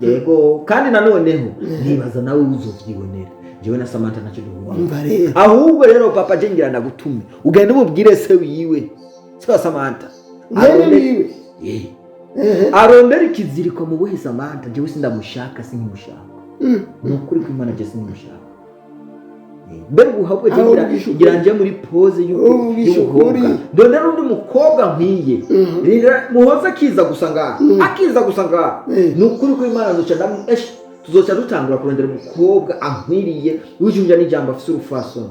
yego kandi nanoneho nibaza nawe uzovyibonera jewe na Samantha naco duhura ahubwo rero papa je ngira nagutume ugende ububwire se wiwe se Samantha arondera ikiziriko mu buhe Samantha jewe sindamushaka sinkimushaka nukuri ko Imana je sinkimushaka mbere uhabwe ngira nje muri pose y'umukobwa ndonde rundi mukobwa nkwiye muhoza akiza gusanga nukuri ko Imana nzoca tuzoca dutangura kurondera umukobwa ankwiriye ujunja n'ijambo afise urufaso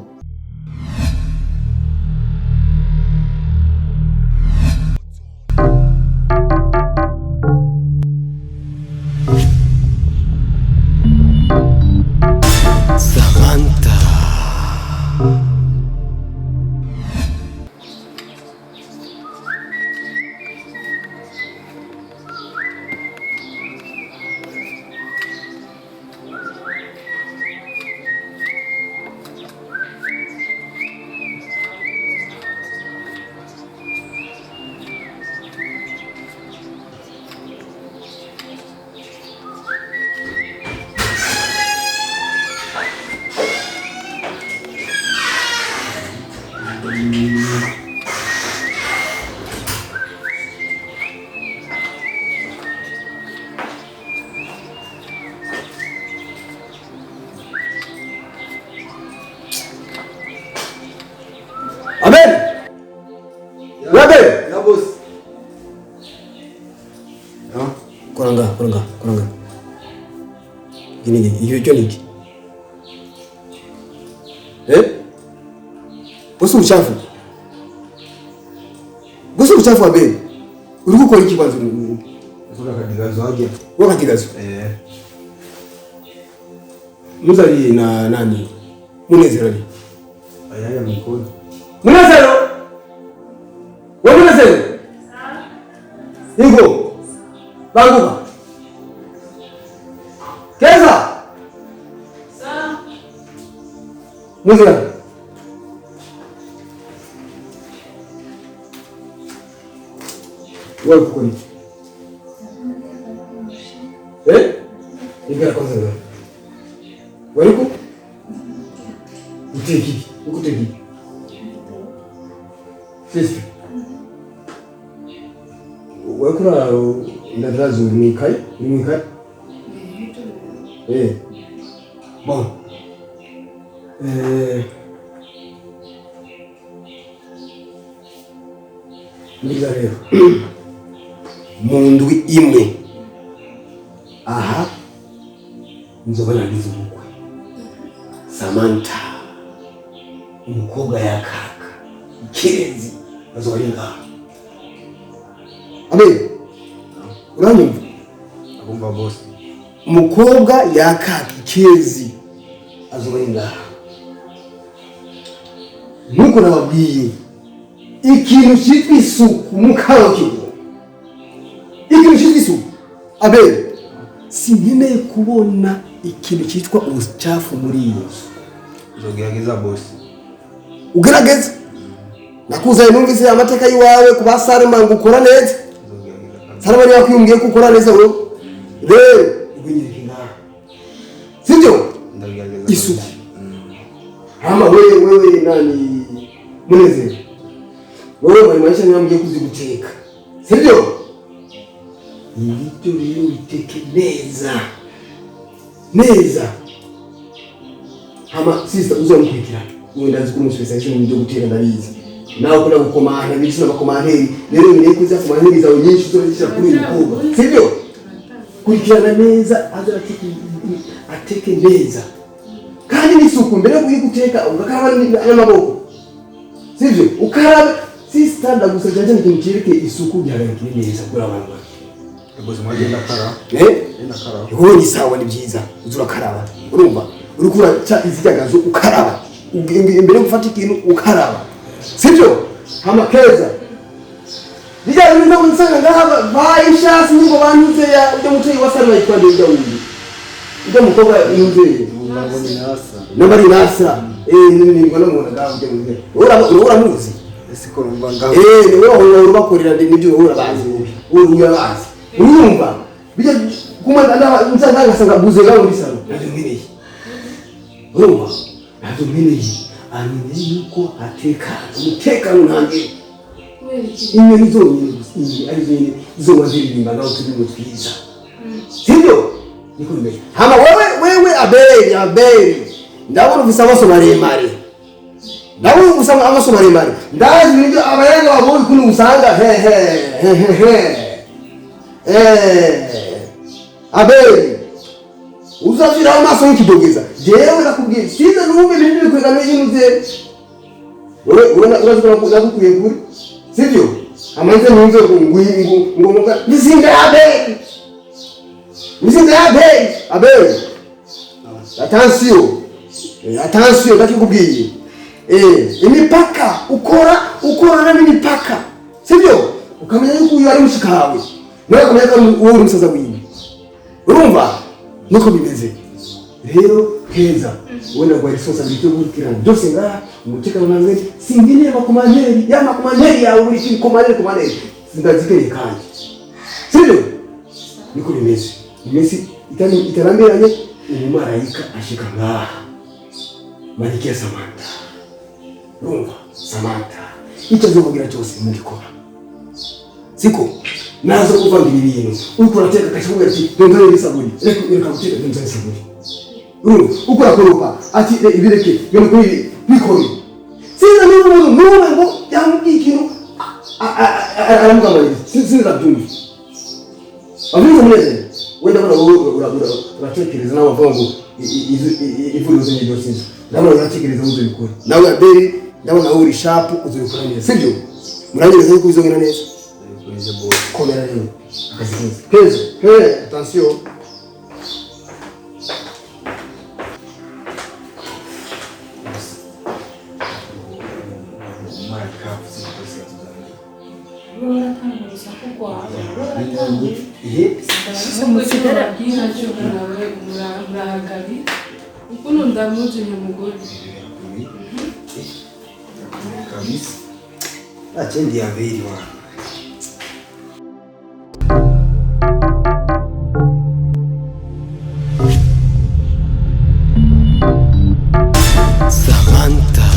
Amen. Ya bos. Kuranga. Ini iyo cyo niki? Bosu uchafu Abel. Uri gukora iki kwanza? Wakatigazo. Muzari na nani? Munezero ni. Ayaya mkono. Munezero. Wewe Munezero? Ingo. Banguka. Keza. Munezero. Wewe kukoni. Ingia kwanza wewe. Wewe ukuteki. Sisi. Wakura ndadazo ni kai? Bon. Nizarero. Mundwi imwe. Aha. Nzobana ndizubukwe. Samantha. Umukobwa yakaka. Ikirezi. Azobaringa. Abe. Uranyumva? Agomba boss. Umukobwa yakaka ikirezi. Azobaringa. Nuko nababwiye. Ikintu cyitwa isuku mukarokigo. Ikintu cyitwa isuku. Abe. Sinkeneye kubona ikintu cyitwa ubucafu muri iyo nzu. Uzogerageza boss. Ugerageza? Nakuzaye numvise amateka yiwawe kuba Salma ngukora neza. Salma niyo kwiyumviye ko ukora neza wowe. Rero ubinyirina. Sibyo? Ndagerageza. Isuku. Hama wewe nani Munezero? Wewe bari maisha nyambye kuziguteka. Sibyo? Ibyo rero biteke neza. Hama sister uzomukurikira. Wenda nzi kumusubisha mu byo gutera ndabizi. Nawe kuna gukomana bishina bakomanteri. Rero nyine kuza kumaneri zawe nyinshi uzorishira kuri uko. Sibyo? Kurikirana neza ateke neza. Kandi n'isuku mbere yo kuyiguteka ugakaraba n'amaboko. Sibyo? Ukaraba sister ndagusajya cyane ikintu kireke isuku byagaragara neza kuri abantu. Bozi mwagenda kara. Enda kara. Wowe ni sawa ni byiza. Uzura karaba. Urumva? Urukura cha izijagazo ukaraba. Imbere gufata ikintu ukaraba. Sibyo? Hama keza. Bijya bintu unsanga ngaba bayisha singo bantuze ya ujya mutoyi wasarwa ikwande ujya wundi. Ujya mukobwa inze. Namba ni nasa. Nini ngona mwana ngaba ujya mutoyi. Uramuzi. Siko rumva ngaba. Niwe urubakorera nibyo urabazi. Urabazi. Urumva? Bijya kuma nsanga ngasanga buze ngaho muri salo nabyo nkeneye urumva nabyo nkeneye amenye yuko atekana umutekano ntange inyoni zonyine ari zonyine zo waziririmba ngaho turimo twiza sibyo niko bimeze hama wewe abeli ndabona ufise amaso maremare ndazi nibyo abayanga babonye kuno usanga abeli uzafira amaso y'ikidogeza jewe nakubwiye size numve ibintu bikwegana y'inze wewe urazikora kuzakuye kuri sivyo amanze nunze ngo nizinga abeli attention ndakikubwiye imipaka ukorana n'imipaka sivyo ukamenya yuko uyu ari mushikawe nawe ukamenya ko wowe uri musaza wiwe urumva niko bimeze rero heza wenda kwa responsibility y'ubukirana byose ngaha umutekano nange singine makomanderi yawe uri ki komanderi ndazikeye kandi sivyo niko bimeze iterambiranye umumarayika ashika ngaha Malkia Samantha urumva Samantha icyo azovugira cyose mugikora siko nazo kuvangira ibintu uko urateka kashubuga ati ndongere bisabuni reka guteka ndongere sabuni uko akoropa ati ibireke byo kuri bikore sinza n'umuntu ngo yambwiye ikintu aramugamarira sinza byumva avuga muneze wenda uratekereza nawe avuga ngo ivuze n'ibyo sinzi ndabona uratekereza uzo bikora nawe abeli ndabona uri sharp uzo bikora neza sibyo murangeze yuko bizongera neza komera rero akazi attention Ukuntu ndamuzi nyamugore kabisa achendi ya vili wa Samantha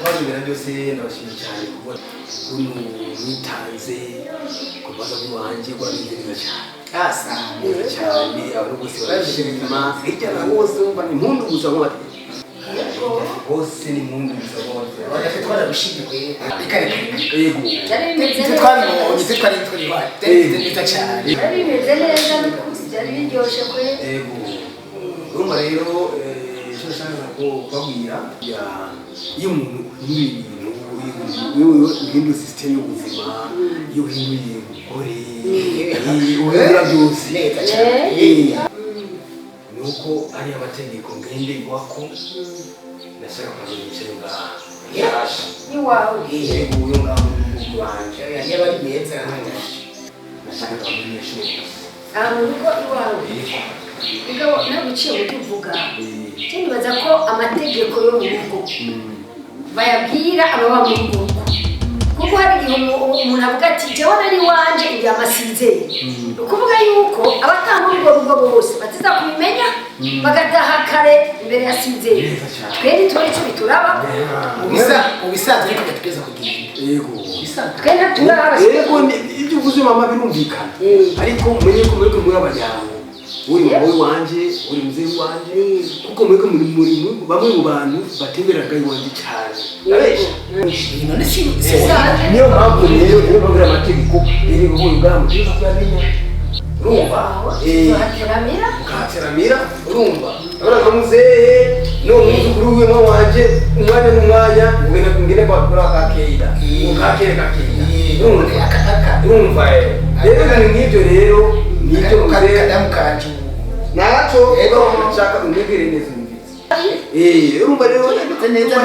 kwaje byose ndabashimye cyane kubona uno nitanze kubaza bwanje kwa nziza cyane asa cyane abantu bose barashima hirya na hose umva ni impundu gusa nk'abati hose ni impundu gusa nk'abati abafite twara gushimye yego cyari bimeze twabibonye twari neza cyane cyari bimeze neza byari biryoshye kwe yego urumva rero cyo nshaka ko babwira ya iyo umuntu uhinduye system y'ubuzima iyo uhinduye uri uhindura byose neza cyane nuko ari amategeko ngenderwako ndashaka kumenyesha ngaha yasha ni wawe yego uyo ngaho n'umuntu wanje yaba ari meza ndashaka kumenyesha nuko iwawe igabo naguciye mutuvuga cyanibaza ko amategeko yo mu rugo bayabwira ababa mu rugo kuko hari igihe umuntu avuga ati jewe nari wanje igihe amasizeye ukuvuga yuko abatanga urwo rugo bose batiza kubimenya bagataha kare imbere ya sizeye twende turi cyo bituraba ubisanzwe ariko gatugeza kugira yego bisanzwe twende turaba yego ibyo uvuze mama birumvikana ariko muri muri abajyamo uri wowe wanje uri muzee wanje kuko mweke muri bamwe mu bantu batemberaga iwanje cyane abesha none si niyo mpamvu niyo bagira amategeko iri ngo ubwamo cyo kuyamenya urumva ukateramira urumva abana muzee no muzukuru we wanje umwanya n'umwanya ngene kwa kura kakeida ukakere urumva rero n'ibyo rero nibyo kadamu kanje nacho ego nshaka undegere neza umvitsi urumva rero neza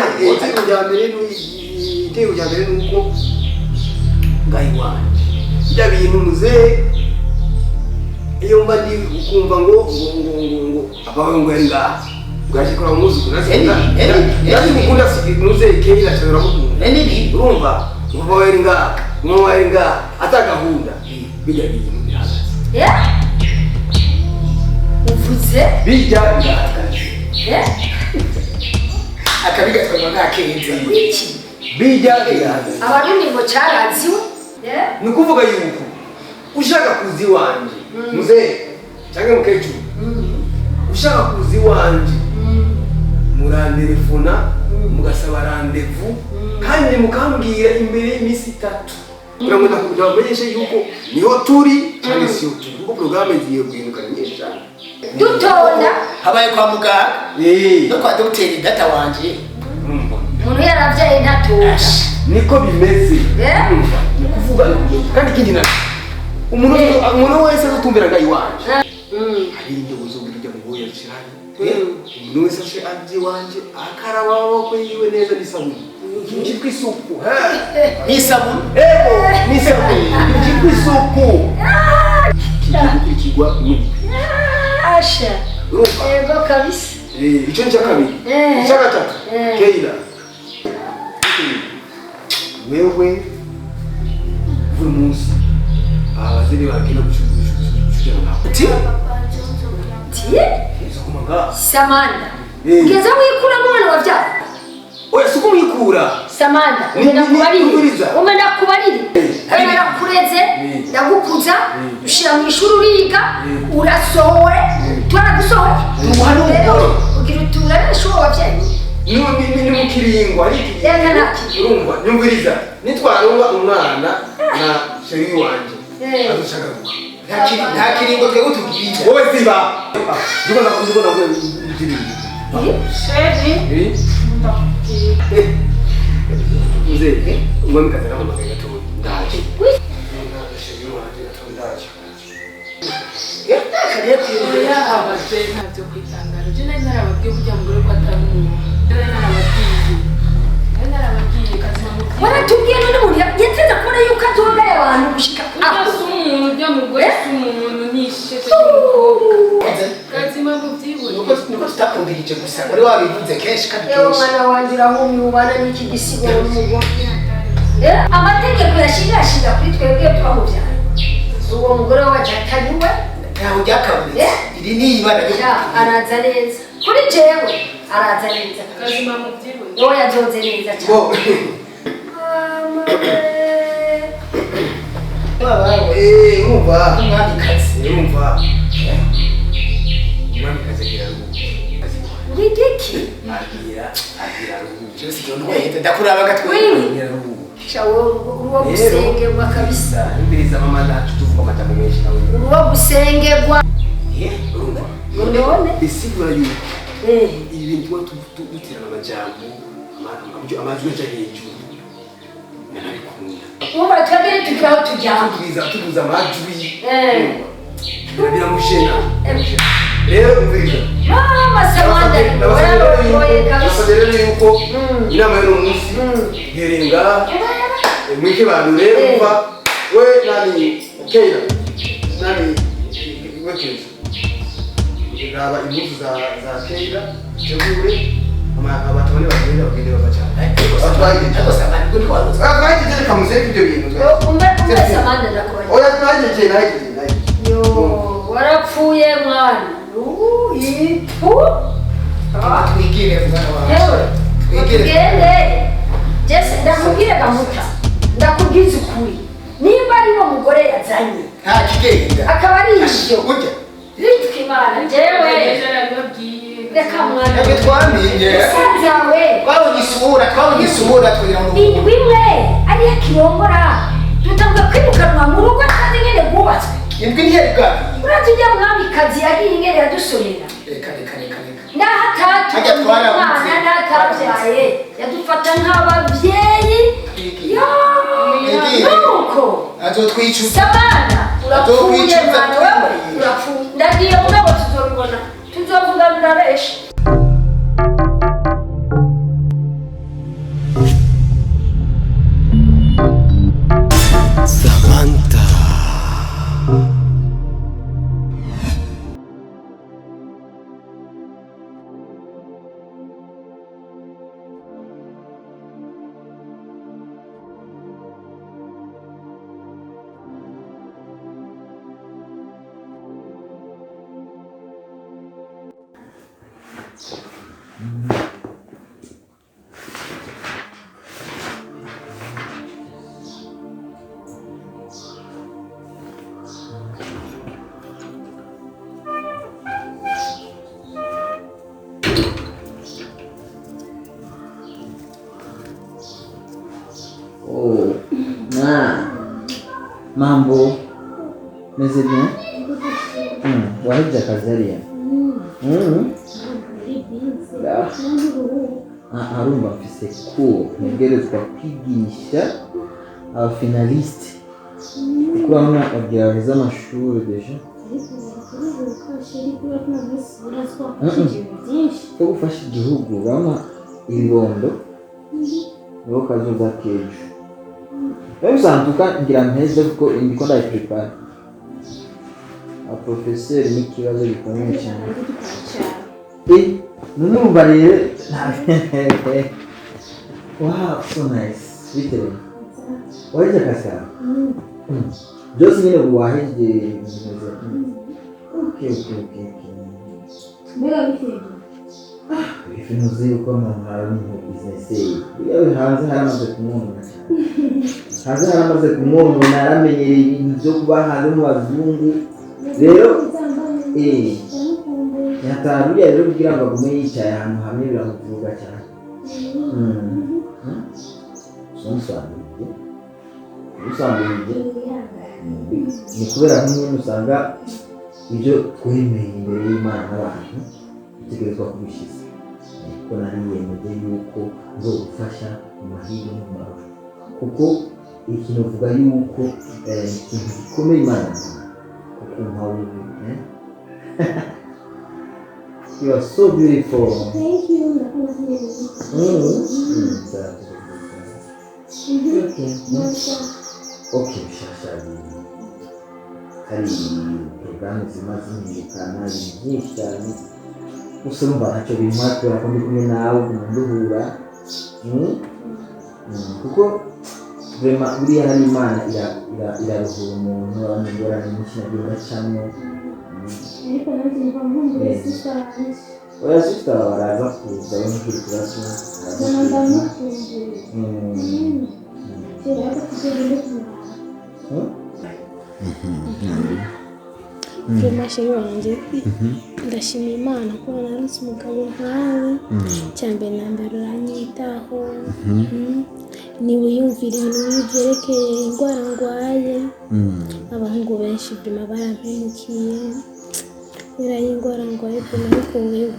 itego rya mbere nuko ngayi wanje bya bintu muzee iyo mba ndi ukumva ngo abawe ngo yari ngaha ugashikora muzuku nasi mukunda muzee kera cyane uramukunda urumva ubawe yari ngaha mwawarenga atagahunda bijya bintu bihagaze uvuze bijya bihagaze akabigatwa nkakenze iki bijya bihagaze abarundi ngo cyaraziwe ni ukuvuga yuko ushaka kuza iwanje muzehe cyangwa mukecuru ushaka kuza iwanje murantelefona mugasaba randevu kandi mukambwira imbere y'iminsi 3 kugira ngo ndabamenyeshe yuko niho turi cyangwa si yo turi kuko porogaramu igiye guhinduka nyinshi cyane dutonda habaye kwa muganga no kwa dogiteri data wanje umuntu yaravyaye ntatonda niko bimeze ni kuvuga kandi ikindi na umuntu wese azutumbira ngaho iwanje hari indobo zo burya mu boya cyane umuntu wese ashe aje iwanje akaraba amaboko yiwe neza n'isabuni ikitwa isuku n'isabuni n'isabuni ikitwa isuku kikurikirwa muri asha yego kabisa icyo ni cya kabiri icya gatatu Keira wewe buri munsi abaziri bagenda gushukira nawe Samanda ugeze wikura mwana wavyara oya suko mwikura Samanda umena kubarire kureze ndagukuza ushira mu ishuri uriga urasohoye twaragusohoye ugira utura n'ishuri wavyaye ni mukiringo ari urumva nyumviriza nitwaronga umwana na sheri wanje adushagaruka nta kiringo twebwe tubwira wowe ziba ndiko nakubwira ikiringo Sheri mzee umwami kazana mama gato ndaje sheri wanje gato ndaje oya abavyeyi ntavyo kwitangara je nari narababwiye kurya mugore ko atari umuntu nari narababwiye kazima mu waratubwiye none muri yateza kubona yuko atongaya abantu gushika si umuntu urya mugore si umuntu nishishe cy'umukobwa kazima mu vyibone nuko tutakumvirije gusa wari wabivuze kenshi kandi yewe kenshi mwana wanje urahumye ubana n'iki gisigo n'umugore amategeko yashirashira kuri twebwe twamuvyara uwo mugore wacu atari we ntaho ryakabuze iri ni ibara araza neza kuri jewe araza neza kazima mu vyibone wowe yazoze neza cyane urumva umwamikazi urumva umwamikazi agira ngigiki agira cyose cyo ntwahita ndakuraba gatwe shawo uruwo gusengerwa kabisa mbiriza mama nacu tuvuga amajambo menshi nawe uruwo gusengerwa urumva none bisigura yuko ibi bintu duterana amajambo amajwi aja hejuru nanabikunda uba twebwe tukaho tujyamo tuguza amajwi biramushena rero umviriza mama Samanda wararoye kabisa rero yuko inama y'uno munsi ngerenga mwike bantu rero umva we nani Keira nani wekeza raba impuzu za Keira tegure abantu bane bagende bavacana atwaye kamuseka ibyo bintu umbe Samanda ndakubona oya twajeje naje yo warapfuye mwana ipu twigire mwana wawe hewe tugende Jesse ndakubwire gamuta ndakubwiza ukuri nimba ari wo mugore yazanye nta kigenda akaba ari ibyo burya ritwe imana jewe reka mwana ntabwo twamenye sazawe twabonye isura kugira ngo indwi imwe ariyo kirongora tutanguye kwimukanwa mu rugo kandi nyine rwubatswe indwi ntiyari bwabi urazi ujya mwamikazi yagiye ingene yadusomera reka ndahatatu umwana ndatabyaye yadufata nk'ababyeyi nuko azotwicuza Samanda urapfuye mwana wewe urapfuye ndagiye mugabo tuzobibona tuzovugana benshi Samantha Oh, mambo meze bien? Wahija kazi ya? Arumva mfise ko ntegerezwa kwigisha abafinaliste kuko bamwe babyareza amashuri deja ko gufasha igihugu bama ibibondo nibo kazoza kejo rero santuka ngira mpeze kuko ndiko ndayiprepare professeur n'ikibazo gikomeye cyane numva rero wow so nice biteye waje kasa byose nyine buwaheje okay mbega biteye ibintu z'uko umuntu ari mu business yawe hanze haramaze kumwona hanze haramaze kumwona naramenyereye ibintu byo kuba hanze mu bazungu rero yataruye rero kugira ngo agume yicaye ahantu hamwe biramuvuga cyane usanzwe ni kubera nk'umuntu usanga ibyo twemeye imbere y'Imana n'abantu dutegerezwa kubishiza kuko nariyemeje yuko nzogufasha mu mahirwe no mu marushwa kuko ikintu uvuga yuko ikintu gikomeye Imana kuko mpawe you are so beautiful. Thank you. Okay, shashari. Hari programu zimaze imyikana byinshi cyane. Usumba ntacyo bimwatwe akondi kumwe nawe kumuduhura. Kuko vraiment buriya hari Imana iraruhura umuntu abantu ngorane nyinshi nagenda cyane. Ariko nanjye mva nkumbuye sister wanjye. Oya sister baraza kuza n'ikiri kibazo. Masheri wanjye ndashimira Imana ko narutse umugabo nkawe cyambere na mbere uranyitaho ni wiyumvira ibintu byerekeye indwara ndwaye abahungu benshi byuma barampemukiye birayi indwara ndwaye ariko wewe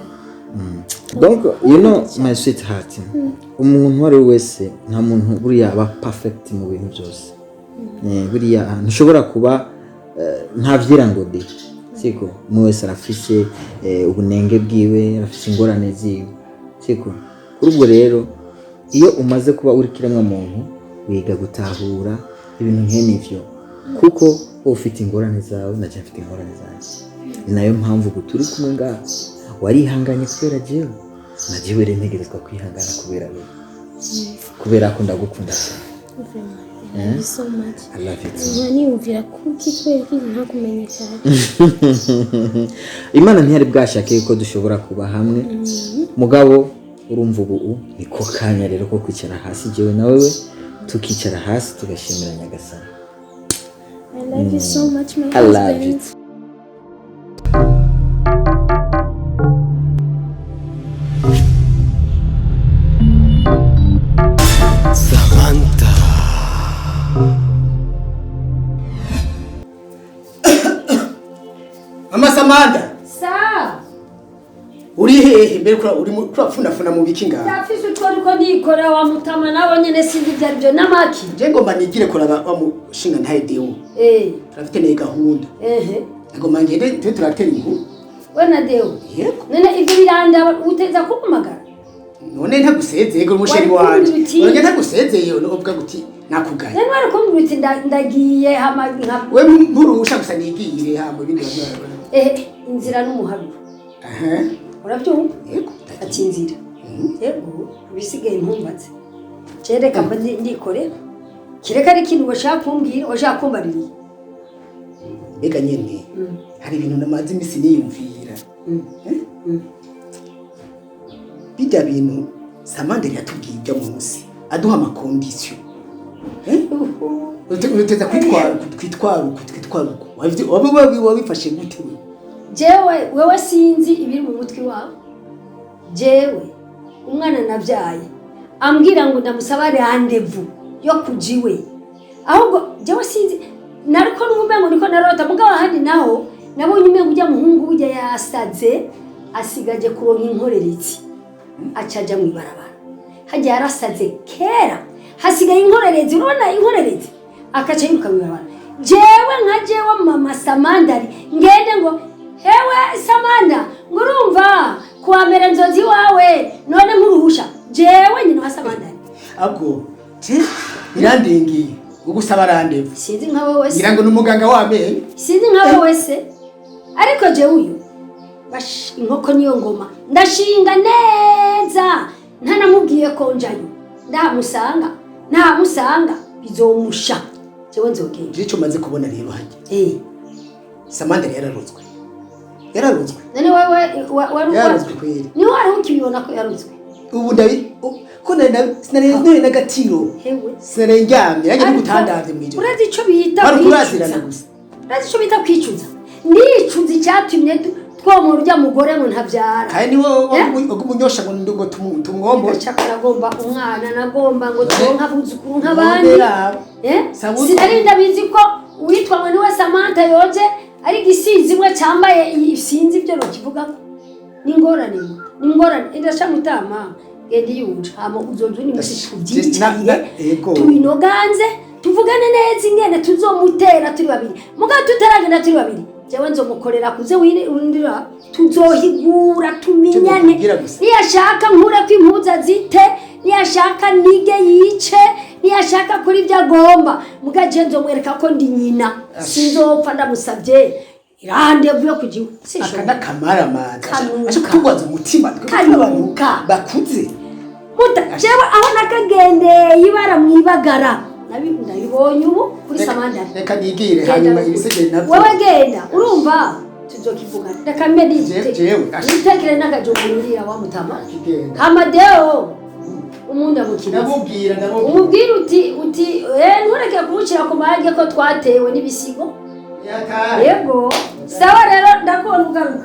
donc you know my sweetheart umuntu wari wese nta muntu buriya aba perfect mu bintu byose buriya ntushobora kuba nta vyirango de siko mu wese arafise ubunenge bwiwe arafise ingorane ziwe siko kuri ubwo rero iyo umaze kuba uri kiremwa muntu wiga gutahura ibintu nk'enivyo kuko ufite ingorane zawe na cyafite ingorane zanjye ni nayo mpamvu guturi kumwe ngaho warihanganye kubera jewe na jewe rero ntegerezwa kwihangana kubera ko ndagukunda cyane. Thank you so much. I love you too. Niyumvira kuki twese ntakumenye cyane. Imana ntiyari bwashake yuko dushobora kuba hamwe. Mugabo urumva ubu niko kanya rero ko kwicara hasi jewe na wewe tukicara hasi tugashimira Nyagasani. I love you so much my husband. I love you. Samantha. Mama Samantha. Sa. Uri hehe mbere kurafuna mu biki ngaho? Yafise utwo nikora wa mutama nawe nyene sindi byaribyo namaki. Je ngomba nigire kuraba bamushinga ntaye dewo. Turafite ne gahunda. Ngomba ngende twe turatera inkuru. Wana dewo. Yego. Nene ibyo biranda uteza kukumagara. None ntagusezeye ngo umusheri wanje. None ntagusezeye no uvuga guti nakugaye. Nene wari kumbwira uti ndagiye hama nka. We mpurusha gusa nigire hama bindi bazara. Inzira n'umuharuro. Urabyumva? Yego. Ati inzira. Yego. Bisigaye ntumbatse. Cereka mba ndikore. Kireka ari kintu washaka kumbwira, washaka kumbarira. Mbega nyene. Hari ibintu namaze imisi niyumvira. bijya bintu Samandari yatubwiye ibyo munsi aduha amakondisiyo uteza kwitwara uko wabifashe gute jewe wewe sinzi ibiri mu mutwe wawe jewe umwana nabyaye ambwira ngo ndamusaba rendezvous yo kujiwe ahubwo jewe sinzi nariko n'umengo niko narota mugabo handi naho nabonye umengo ujya muhungu ujya yasaze asigaje kuronka inkorerezi acaja mu ibarabara hajya yarasaze kera hasigaye inkorerezi urabona inkorerezi akaca yiruka mu ibarabara jewe nka jewe mama Samandari ngende ngo hewe Samanda ngurumva kuwa mbere nzozi wawe none nkuruhusha jewe nyina wa Samandari abwo irandingiye ugusaba rendezvous sinzi nka wowe wese ngira ngo n'umuganga w'amenyo sinzi nka wowe wese ariko jewe uyu bash inkoko niyo ngoma ndashinga neza ntanamubwiye ko njayo ndamusanga bizomusha jewe nzogenda ico maze kubona rero hajya Samandari yararuzwe none wewe yaruzwe kweri ni wari ukibibona ko yaruzwe ubu ndabi ko sinari n'agatiro hewe sinarengambye yaje gutandaze mu ijoro urazi ico bita bari kurazirana gusa urazi ico bita kwicuza nicuza icyatumye twomora urya mugore ngo ntabyara kandi niwe umunyosha ngo tumwombo nagomba umwana nagomba ngo turonka abuzukuru nk'abandi sinari ndabizi ko uwitwa ngo niwe Samantha yoje ari gisizi imwe cyambaye sinzi ibyo bakivuga n'ingorane indasha mutama gende yuje hama uzoje ni musi tubyicire tubinoganze tuvugane neza ingene tuzomutera turi babiri mugabo tutaragenda turi babiri jewe nzomukorera kuze wirindira tuzohigura tuminyane niyashaka nkure ko impuza zite niyashaka nige yice niyashaka kuri ibyo agomba mugaje nzomwereka ko ndi nyina sinzopfa ndamusabye rendezvous yo kujiwe akana kamara maza aje kutugwaza umutima kanuka bakuze muta jewe aho nakagendeye ibara mwibagara nabibonye ubu kuri Samandari reka nigire hanyuma ibisegere navyo wewe genda urumva tuzokivuga reka medite jewe nitekere n'akajumurira wa mutama amadeo umunda mukina umubwira uti ntureke kubucira ku mahage ko twatewe n'ibisigo yego sawa rero ndakubona ugaruka